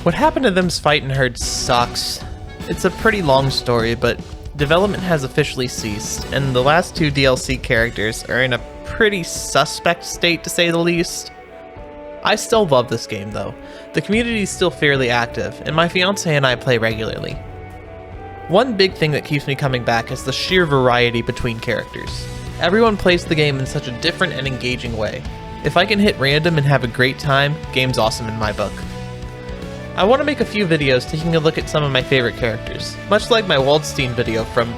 What happened to them's Fightin herd sucks. It's a pretty long story, but development has officially ceased, and the last two DLC characters are in a pretty suspect state to say the least. I still love this game though. The community is still fairly active, and my fiance and I play regularly. One big thing that keeps me coming back is the sheer variety between characters. Everyone plays the game in such a different and engaging way. If I can hit random and have a great time, game's awesome in my book. I want to make a few videos taking a look at some of my favorite characters, much like my Waldstein video from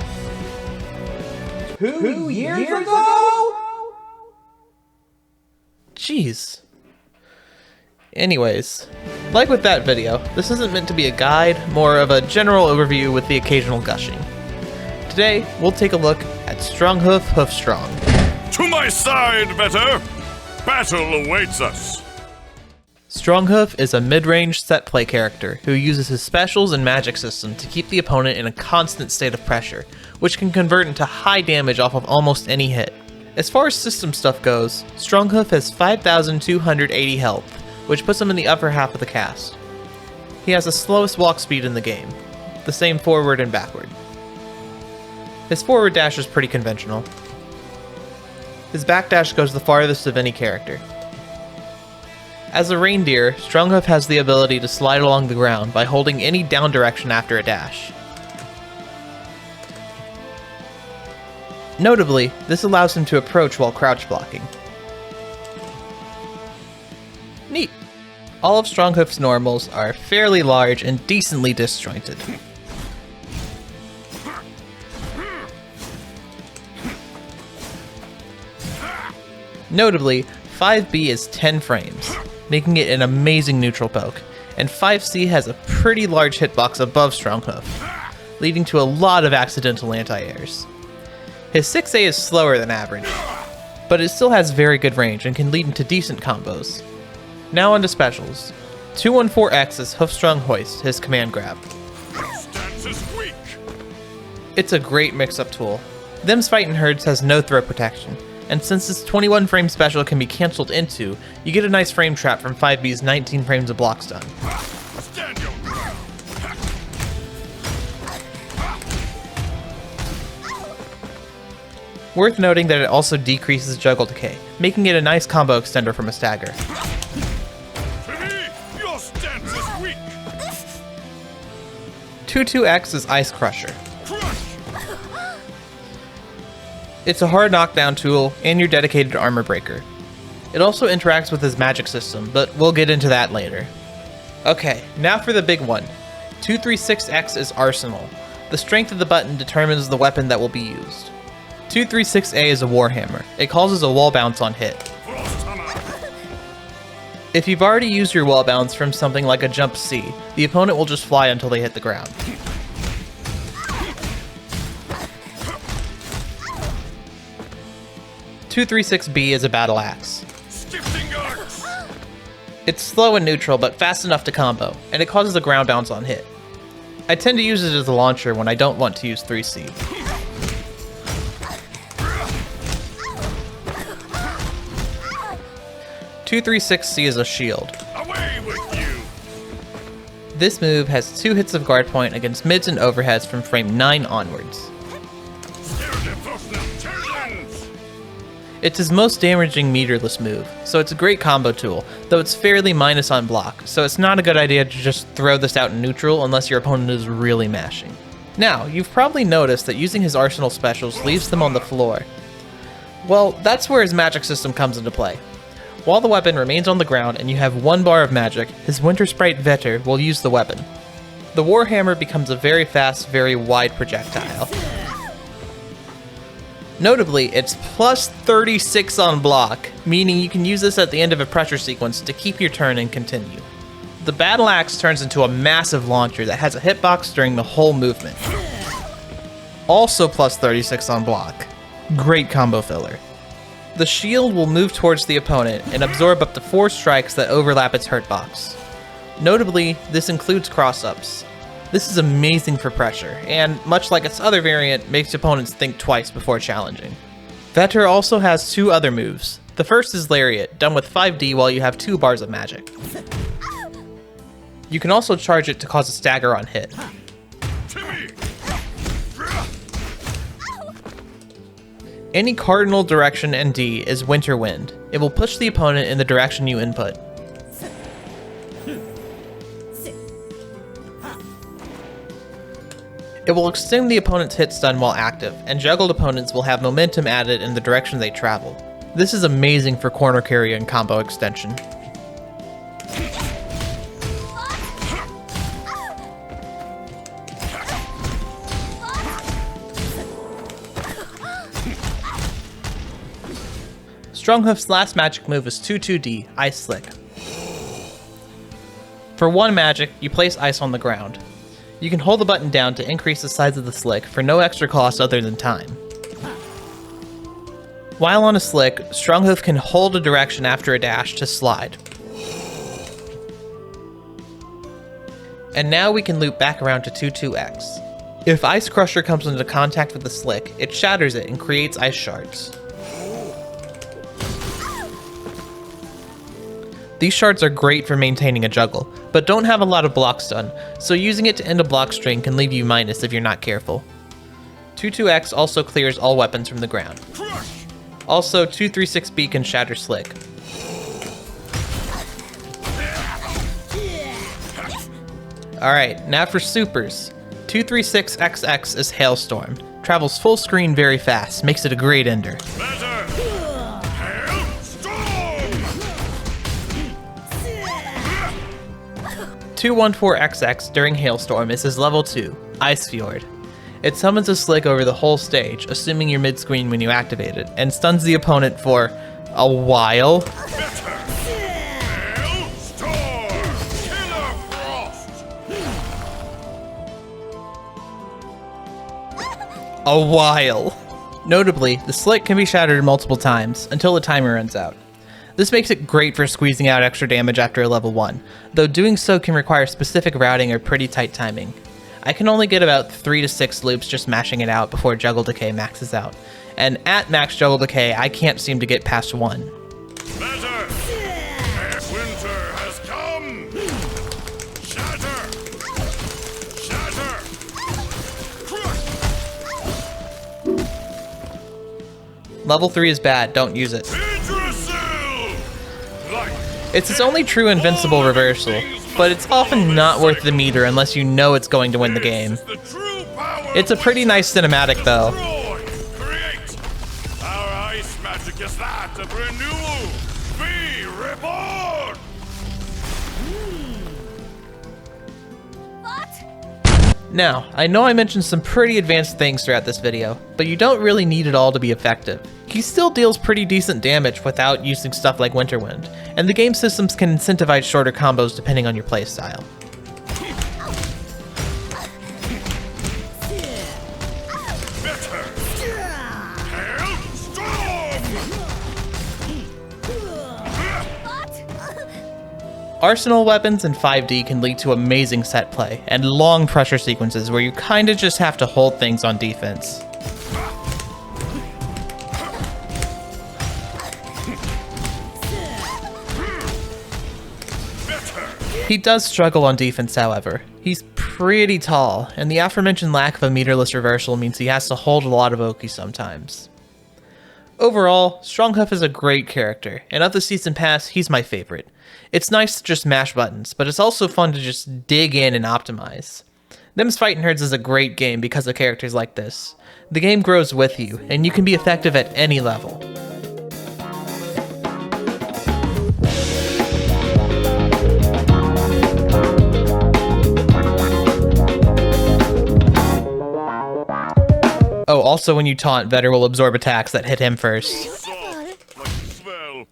2 years ago? Jeez. Anyways, like with that video, this isn't meant to be a guide, more of a general overview with the occasional gushing. Today, we'll take a look at Stronghoof Hoofstrong. To my side, Vetter! Battle awaits us! Stronghoof is a mid-range set play character who uses his specials and magic system to keep the opponent in a constant state of pressure, which can convert into high damage off of almost any hit. As far as system stuff goes, Stronghoof has 5,280 health, which puts him in the upper half of the cast. He has the slowest walk speed in the game, the same forward and backward. His forward dash is pretty conventional. His back dash goes the farthest of any character. As a reindeer, Stronghoof has the ability to slide along the ground by holding any down direction after a dash. Notably, this allows him to approach while crouch blocking. Neat! All of Stronghoof's normals are fairly large and decently disjointed. Notably, 5B is 10 frames, making it an amazing neutral poke, and 5C has a pretty large hitbox above Stronghoof, leading to a lot of accidental anti-airs. His 6A is slower than average, but it still has very good range and can lead into decent combos. Now onto specials. 214X is Hoofstrong Hoist, his command grab. Stance is weak! It's a great mix-up tool. Them's Fightin herds has no throw protection, and since this 21 frame special can be cancelled into, you get a nice frame trap from 5B's 19 frames of block stun. Stand your ground! Worth noting that it also decreases juggle decay, making it a nice combo extender from a stagger. Your stance is weak! 22X is Ice Crusher. Crush! It's a hard knockdown tool, and your dedicated armor breaker. It also interacts with his magic system, but we'll get into that later. Okay, now for the big one. 236X is Arsenal. The strength of the button determines the weapon that will be used. 236A is a Warhammer. It causes a wall bounce on hit. If you've already used your wall bounce from something like a Jump C, the opponent will just fly until they hit the ground. 236B is a battle axe. It's slow and neutral, but fast enough to combo, and it causes a ground bounce on hit. I tend to use it as a launcher when I don't want to use 3C. .236C is a shield. Away with you! This move has 2 hits of guard point against mids and overheads from frame 9 onwards. It's his most damaging meterless move, so it's a great combo tool, though it's fairly minus on block, so it's not a good idea to just throw this out in neutral unless your opponent is really mashing. Now, you've probably noticed that using his arsenal specials leaves them on the floor. Well, that's where his magic system comes into play. While the weapon remains on the ground and you have 1 bar of magic, his Winter Sprite Vetter will use the weapon. The Warhammer becomes a very fast, very wide projectile. Notably, it's plus 36 on block, meaning you can use this at the end of a pressure sequence to keep your turn and continue. The Battle Axe turns into a massive launcher that has a hitbox during the whole movement. Also plus 36 on block. Great combo filler. The shield will move towards the opponent and absorb up to 4 strikes that overlap its hurtbox. Notably, this includes cross-ups. This is amazing for pressure, and much like its other variant, makes opponents think twice before challenging. Vetter also has 2 other moves. The first is Lariat, done with 5D while you have 2 bars of magic. You can also charge it to cause a stagger on hit. Timmy! Any cardinal direction in D is Winter Wind. It will push the opponent in the direction you input. It will extend the opponent's hit stun while active, and juggled opponents will have momentum added in the direction they travel. This is amazing for corner carry and combo extension. Stronghoof last magic move is 2-2D, Ice Slick. For 1 magic, you place ice on the ground. You can hold the button down to increase the size of the slick for no extra cost other than time. While on a slick, Stronghoof can hold a direction after a dash to slide. And now we can loop back around to 2-2X. If Ice Crusher comes into contact with the slick, it shatters it and creates ice shards. These shards are great for maintaining a juggle, but don't have a lot of block stun, so using it to end a block string can leave you minus if you're not careful. 2-2X also clears all weapons from the ground. Also, 2-3-6B can shatter slick. Alright, now for supers. 2-3-6XX is Hailstorm. Travels full screen very fast, makes it a great ender. 2-1-4XX during Hailstorm is his level 2, Ice Fjord. It summons a slick over the whole stage, assuming you're mid-screen when you activate it, and stuns the opponent for a while. A while. Notably, the slick can be shattered multiple times until the timer runs out. This makes it great for squeezing out extra damage after a level 1, though doing so can require specific routing or pretty tight timing. I can only get about 3 to 6 loops just mashing it out before Juggle Decay maxes out, and at max Juggle Decay I can't seem to get past 1. Better! Winter has come! Shatter! Shatter! Level 3 is bad, don't use it. It's its only true invincible reversal, but it's often not worth the meter unless you know it's going to win the game. It's a pretty nice cinematic though. Our ice magic is that of renewal. Be reborn. Now, I know I mentioned some pretty advanced things throughout this video, but you don't really need it all to be effective. He still deals pretty decent damage without using stuff like Winter Wind, and the game systems can incentivize shorter combos depending on your playstyle. Arsenal weapons in 5D can lead to amazing set play and long pressure sequences where you kinda just have to hold things on defense. He does struggle on defense, however. He's pretty tall, and the aforementioned lack of a meterless reversal means he has to hold a lot of Oki sometimes. Overall, Stronghoof is a great character, and of the Season Pass, he's my favorite. It's nice to just mash buttons, but it's also fun to just dig in and optimize. Them's Fightin' Herds is a great game because of characters like this. The game grows with you, and you can be effective at any level. Oh, also when you taunt, Vetter will absorb attacks that hit him first.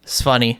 It's funny.